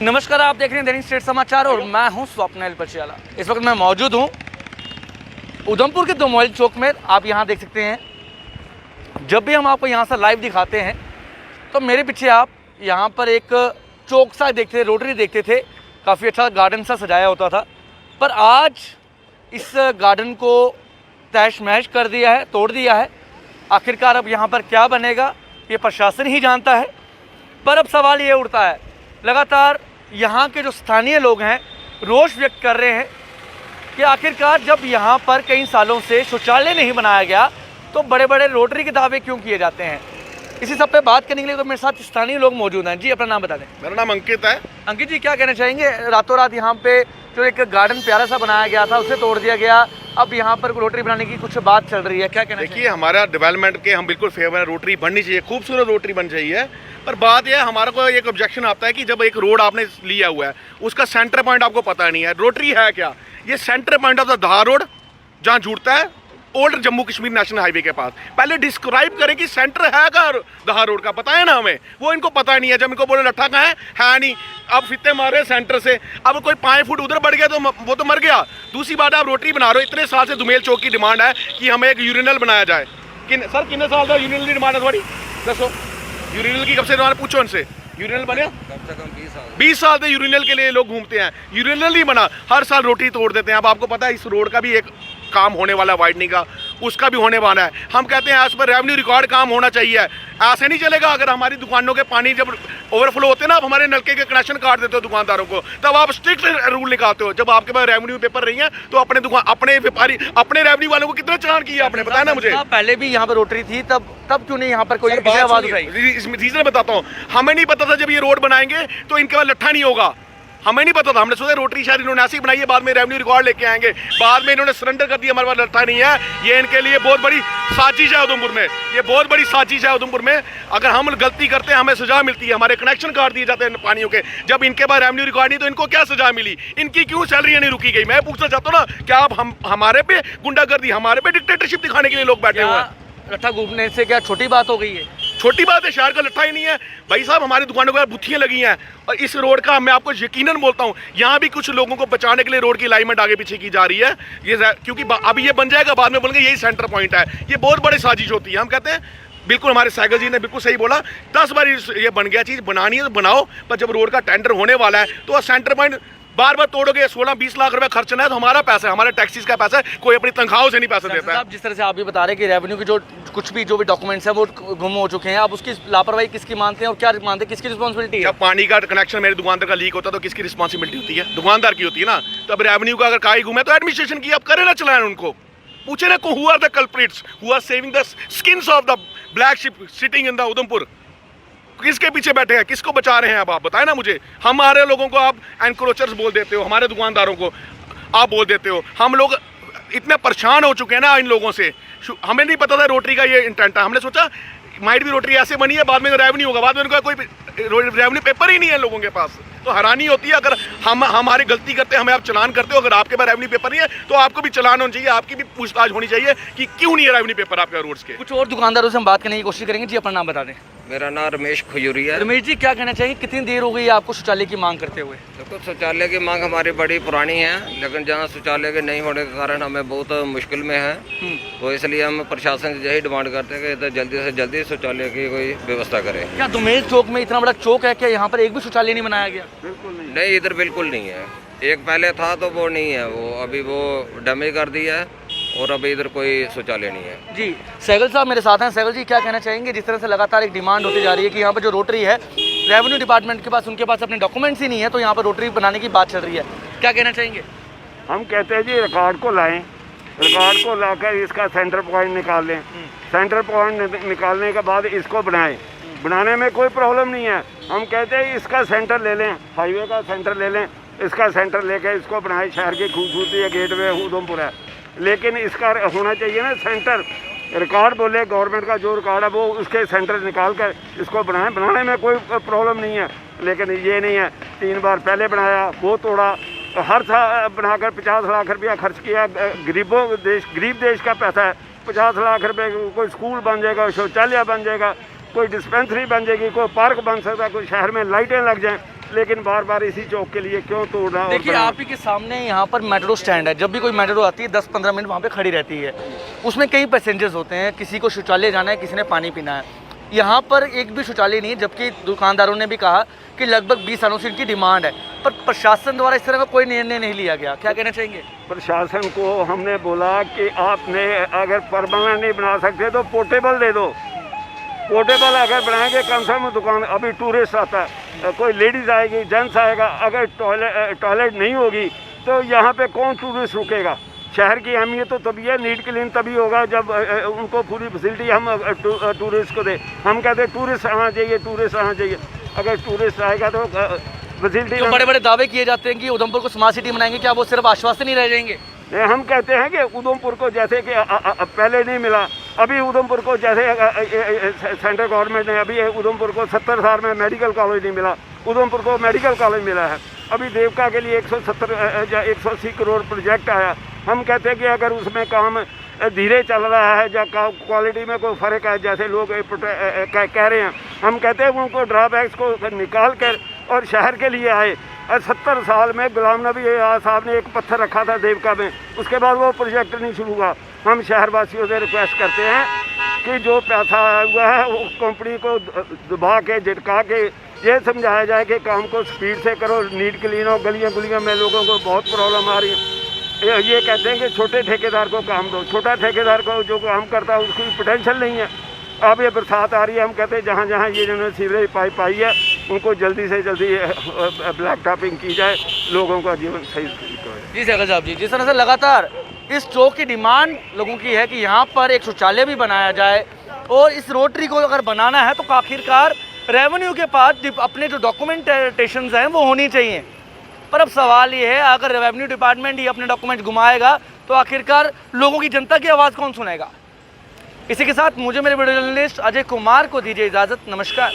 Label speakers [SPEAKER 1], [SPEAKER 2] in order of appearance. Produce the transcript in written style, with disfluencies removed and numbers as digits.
[SPEAKER 1] नमस्कार, आप देख रहे हैं दैनिक स्टेट समाचार और मैं हूं स्वप्निल पचियाला। इस वक्त मैं मौजूद हूं उधमपुर के दोमोइल चौक में। आप यहां देख सकते हैं, जब भी हम आपको यहां से लाइव दिखाते हैं तो मेरे पीछे आप यहां पर एक चौक सा देखते थे, रोटरी देखते थे, काफ़ी अच्छा गार्डन सा सजाया होता था। पर आज इस गार्डन को तहस महस कर दिया है, तोड़ दिया है। आखिरकार अब यहाँ पर क्या बनेगा ये प्रशासन ही जानता है। पर अब सवाल ये उठता है, लगातार यहाँ के जो स्थानीय लोग हैं रोष व्यक्त कर रहे हैं कि आखिरकार जब यहाँ पर कई सालों से शौचालय नहीं बनाया गया तो बड़े बड़े रोटरी के दावे क्यों किए जाते हैं। इसी सब पे बात करने के लिए तो मेरे साथ स्थानीय लोग मौजूद हैं। जी, अपना नाम बता दें।
[SPEAKER 2] मेरा नाम अंकित है।
[SPEAKER 1] अंकित जी, क्या कहना चाहेंगे? रातों रात यहाँ पे जो एक गार्डन प्यारा सा बनाया गया था उसे तोड़ दिया गया, अब यहाँ पर रोटरी बनाने की कुछ बात चल रही है, क्या कहना?
[SPEAKER 2] देखिए, हमारा डेवलपमेंट के हम बिल्कुल फेवर है, रोटरी बननी चाहिए, खूबसूरत रोटरी बन चाहिए। पर बात यह है, हमारा को एक ऑब्जेक्शन आता है कि जब एक रोड आपने लिया हुआ है उसका सेंटर पॉइंट आपको पता नहीं है। रोटरी है क्या? ये सेंटर पॉइंट ऑफ द दहा रोड जहाँ जुड़ता है old Jammu Kashmir national highway के पास। पहले डिस्क्राइब करें कि सेंटर है का दहा रोड का, पता है ना हमें, वो इनको पता नहीं है। जब इनको बोले लट्ठा कहाँ है नहीं, अब फित्ते मारे सेंटर से। अब कोई 5 फुट उधर बढ़ गया तो वो तो मर गया। दूसरी बात, आप रोटरी बना रहे हो, इतने साल से दोमोइल चौक की डिमांड है कि हमें एक यूरिनल बनाया जाए। सर कितने साल से यूरिनल की डिमांड है थोड़ी? दसो, यूरिनल की कब से डिमांड, पूछो उनसे। यूरिनल बने कम से कम 20 साल से यूरिनल के लिए लोग घूमते हैं, यूरिनल नहीं बना, हर साल रोटी तोड़ देते हैं। अब आपको पता है इस रोड का भी एक काम होने वाला, वाइडनिंग का, उसका भी होने वाला है। हम कहते हैं एज पर रेवेन्यू रिकॉर्ड काम होना चाहिए। ऐसे नहीं चलेगा। अगर हमारी दुकानों के पानी जब ओवरफ्लो होते हैं ना, आप हमारे नलके के कनेक्शन काट देते हो दुकानदारों को, तब आप स्ट्रिक्ट रूल निकालते हो। जब आपके पास रेवेन्यू पेपर नहीं है तो अपने दुकान, अपने व्यापारी, अपने रेवेन्यू वालों को कितना चालान किया आपने, बताया ना मुझे।
[SPEAKER 1] पहले भी यहाँ पर रोटरी थी, तब क्यों नहीं यहाँ पर कोई आवाज उठाई?
[SPEAKER 2] रीजन बताता हूँ। हमें नहीं पता था जब ये रोड बनाएंगे तो इनके पास लट्ठा नहीं होगा, हमें नहीं पता था। हमने सोचा रोटरी शायद इन्होंने ऐसी बनाई है, बाद में रेवेन्यू रिकॉर्ड लेके आएंगे, बाद में इन्होंने सरेंडर कर दिया, हमारे पास लट्ठा नहीं है। ये इनके लिए बहुत बड़ी साजिश है उधमपुर में, ये बहुत बड़ी साजिश है उधमपुर में। अगर हम गलती करते हैं हमें सजा मिलती है, हमारे कनेक्शन काट दिए जाते हैं पानियों के। जब इनके पास रेवेन्यू रिकॉर्ड नहीं तो इनको क्या सजा मिली? इनकी क्यों सैलरी नहीं रुकी गई? मैं पूछना चाहता हूँ ना, क्या आप हमारे पे गुंडागर्दी, हमारे पे डिक्टेटरशिप दिखाने के लिए लोग बैठे हुए हैं?
[SPEAKER 1] लट्ठा घूमने से क्या छोटी बात हो गई है?
[SPEAKER 2] छोटी बात है, शहर का लट्ठा ही नहीं है भाई साहब। हमारी दुकानों पर बुथियां लगी हैं और इस रोड का मैं आपको यकीनन बोलता हूं, यहाँ भी कुछ लोगों को बचाने के लिए रोड की अलाइनमेंट आगे पीछे की जा रही है। ये क्योंकि अभी ये बन जाएगा, बाद में बोलेंगे यही सेंटर पॉइंट है। ये बहुत बड़ी साजिश होती है। हम कहते हैं बिल्कुल, हमारे साइकिल जी ने बिल्कुल सही बोला, 10 बार ये बन गया, चीज़ बनानी है तो बनाओ, पर जब रोड का टेंडर होने वाला है तो सेंटर पॉइंट बार बार तोड़ोगे। 16-20 लाख रुपए खर्चना है तो हमारा पैसा है, हमारे टैक्सीज का पैसा है, कोई अपनी तनख्वाहों से नहीं पैसा देता है।
[SPEAKER 1] जिस तरह से आप भी बता रहे हैं कि रेवेन्यू की जो भी डॉक्यूमेंट्स हैं वो गुम हो चुके हैं, आप उसकी लापरवाही किसकी मानते हैं और क्या मानते हैं, किसकी रिस्पॉन्सिबिलिटी है?
[SPEAKER 2] जब पानी का कनेक्शन मेरे दुकानदार का लीक होता है तो किसकी रिस्पॉन्सिबिलिटी होती है? दुकानदार की होती है ना। तब रेवेन्यू का अगर काई गुम है तो एडमिनिस्ट्रेशन की, आप करे ना चलाएं उनको, पूछे ना who are the culprits who are saving the skins of the black sheep sitting in the Udhampur. किसके पीछे बैठे हैं, किसको बचा रहे हैं? अब आप बताएं ना मुझे। हमारे लोगों को आप एनक्रोचर्स बोल देते हो, हमारे दुकानदारों को आप बोल देते हो। हम लोग इतने परेशान हो चुके हैं ना इन लोगों से। हमें नहीं पता था रोटरी का ये इंटेंट है। हमने सोचा माइट भी रोटरी ऐसे बनी है, बाद में रेवेन्यू होगा, बाद में उनका कोई रेवेन्यू पेपर ही नहीं है लोगों के पास। तो हैरानी होती है, अगर हम हमारी गलती करते हैं, हमें आप चलान करते हो, अगर आपके पास रेवेन्यू पेपर नहीं है तो आपको भी चलान होना चाहिए, आपकी भी पूछताछ होनी चाहिए कि क्यों नहीं है रेवेन्यू पेपर आपके रोड्स के।
[SPEAKER 1] कुछ और दुकानदारों से हम बात करने की कोशिश करेंगे। जी, अपना नाम बता दें।
[SPEAKER 3] मेरा नाम रमेश खजूरिया है।
[SPEAKER 1] रमेश जी, क्या कहना चाहिए, कितनी देर हो गई है आपको शौचालय की मांग करते हुए?
[SPEAKER 3] देखो, शौचालय की मांग हमारी बड़ी पुरानी है, लेकिन जहाँ शौचालय के नहीं होने के कारण हमें बहुत मुश्किल में है। तो इसलिए हम प्रशासन से यही डिमांड करते हैं कि जल्दी से जल्दी शौचालय की कोई व्यवस्था करें।
[SPEAKER 1] क्या दोमोइल चौक में इतना बड़ा चौक है, क्या यहाँ पर एक भी शौचालय नहीं बनाया गया?
[SPEAKER 2] बिल्कुल
[SPEAKER 3] नहीं, इधर बिल्कुल नहीं है। एक पहले था तो वो नहीं है, वो अभी वो डैमेज कर दिया है और अभी इधर कोई शौचालय नहीं है।
[SPEAKER 1] जी, सहगल साहब मेरे साथ हैं। सहगल जी, क्या कहना चाहेंगे, जिस तरह से लगातार एक डिमांड होती जा रही है कि यहाँ पर जो रोटरी है, रेवेन्यू डिपार्टमेंट के पास, उनके पास अपने डॉक्यूमेंट्स ही नहीं है, तो यहाँ पर रोटरी बनाने की बात चल रही है, क्या कहना चाहेंगे?
[SPEAKER 4] हम कहते हैं जी रिकॉर्ड को लाएं, रिकॉर्ड को लाकर इसका सेंटर पॉइंट निकाल लें। सेंटर पॉइंट निकालने के बाद इसको बनाएं। बनाने में कोई प्रॉब्लम नहीं है। हम कहते हैं इसका सेंटर ले लें, हाईवे का सेंटर ले लें, इसका सेंटर लेकर इसको बनाएं। शहर की खूबसूरती है, गेटवे उधमपुर है, लेकिन इसका होना चाहिए ना सेंटर। रिकॉर्ड बोले गवर्नमेंट का जो रिकॉर्ड है वो उसके सेंटर निकाल कर इसको बनाएं। बनाने में कोई प्रॉब्लम नहीं है, लेकिन ये नहीं है। 3 बार पहले बनाया, वो तोड़ा, हर साल बनाकर 50 लाख रुपया खर्च किया। गरीब देश का पैसा है। 50 लाख रुपए कोई स्कूल बन जाएगा, शौचालय बन जाएगा, कोई डिस्पेंसरी बन जाएगी, कोई पार्क बन सकता है, कोई शहर में लाइटें लग जाएं, लेकिन बार बार इसी चौक के लिए क्यों तोड़ना। और
[SPEAKER 1] देखिए आप ही के सामने यहाँ पर मेट्रो स्टैंड है, जब भी कोई मेट्रो आती है 10-15 मिनट वहाँ पे खड़ी रहती है। उसमें कई पैसेंजर्स होते हैं, किसी को शौचालय जाना है, किसी ने पानी पीना है। यहाँ पर एक भी शौचालय नहीं है, जबकि दुकानदारों ने भी कहा कि लगभग 20 सालों से इनकी डिमांड है, पर प्रशासन द्वारा इस तरह का कोई निर्णय नहीं लिया गया। क्या कहना चाहेंगे?
[SPEAKER 4] प्रशासन को हमने बोला कि आपने अगर परमानेंट नहीं बना सकते तो पोर्टेबल दे दो। पोर्टेबल अगर बनाएंगे कम से कम दुकान, अभी टूरिस्ट आता है, कोई लेडीज़ आएगी, जेंट्स आएगा, अगर टॉयलेट नहीं होगी तो यहाँ पे कौन टूरिस्ट रुकेगा। शहर की अहमियत तो तभी है, नीट क्लीन तभी होगा जब उनको पूरी फैसिलिटी हम टूरिस्ट को दें। हम कहते हैं टूरिस्ट आना चाहिए, टूरिस्ट आना चाहिए। अगर टूरिस्ट आएगा तो फैसिलिटी।
[SPEAKER 1] जो बड़े बड़े दावे किए जाते हैं कि उधमपुर को स्मार्ट सिटी बनाएंगे, क्या वो सिर्फ आश्वासन ही रह जाएंगे?
[SPEAKER 4] हम कहते हैं कि उधमपुर को जैसे कि पहले नहीं मिला, अभी उधमपुर को जैसे सेंट्रल गवर्नमेंट ने अभी उधमपुर को 70 साल में मेडिकल कॉलेज नहीं मिला, उधमपुर को मेडिकल कॉलेज मिला है। अभी देवका के लिए 180 करोड़ प्रोजेक्ट आया। हम कहते हैं कि अगर उसमें काम धीरे चल रहा है या क्वालिटी में कोई फ़र्क है, जैसे लोग कह रहे हैं, हम कहते हैं उनको ड्रॉबैक्स को निकाल कर और शहर के लिए आए। और 70 साल में गुलाम नबी साहब ने एक पत्थर रखा था देवका में, उसके बाद वो प्रोजेक्ट नहीं शुरू हुआ। हम शहरवासियों से रिक्वेस्ट करते हैं कि जो पैसा हुआ है वो कंपनी को दबा के झटका के ये समझाया जाए कि काम को स्पीड से करो, नीट क्लीन हो। गलियाँ गुलियों में लोगों को बहुत प्रॉब्लम आ रही है। ये कहते हैं कि छोटे ठेकेदार को काम दो। छोटा ठेकेदार को जो काम करता है उसकी पोटेंशियल नहीं है। अब ये बरसात आ रही है, हम कहते हैं जहाँ जहाँ ये जिन्होंने सीवरेज पाइप पाई है उनको जल्दी से जल्दी ब्लैक टॉपिंग की जाए, लोगों का जीवन सही हो।
[SPEAKER 1] जी सैकल साहब जी, जिस तरह से लगातार इस चौक की डिमांड लोगों की है कि यहाँ पर एक शौचालय भी बनाया जाए, और इस रोटरी को अगर बनाना है तो आखिरकार रेवेन्यू के पास अपने जो डॉक्यूमेंटेशन हैं वो होनी चाहिए। पर अब सवाल ये है, अगर रेवेन्यू डिपार्टमेंट ही अपने डॉक्यूमेंट घुमाएगा तो आखिरकार लोगों की, जनता की आवाज़ कौन सुनेगा? इसी के साथ मुझे मेरे वीडियो जर्नलिस्ट अजय कुमार को दीजिए इजाज़त। नमस्कार।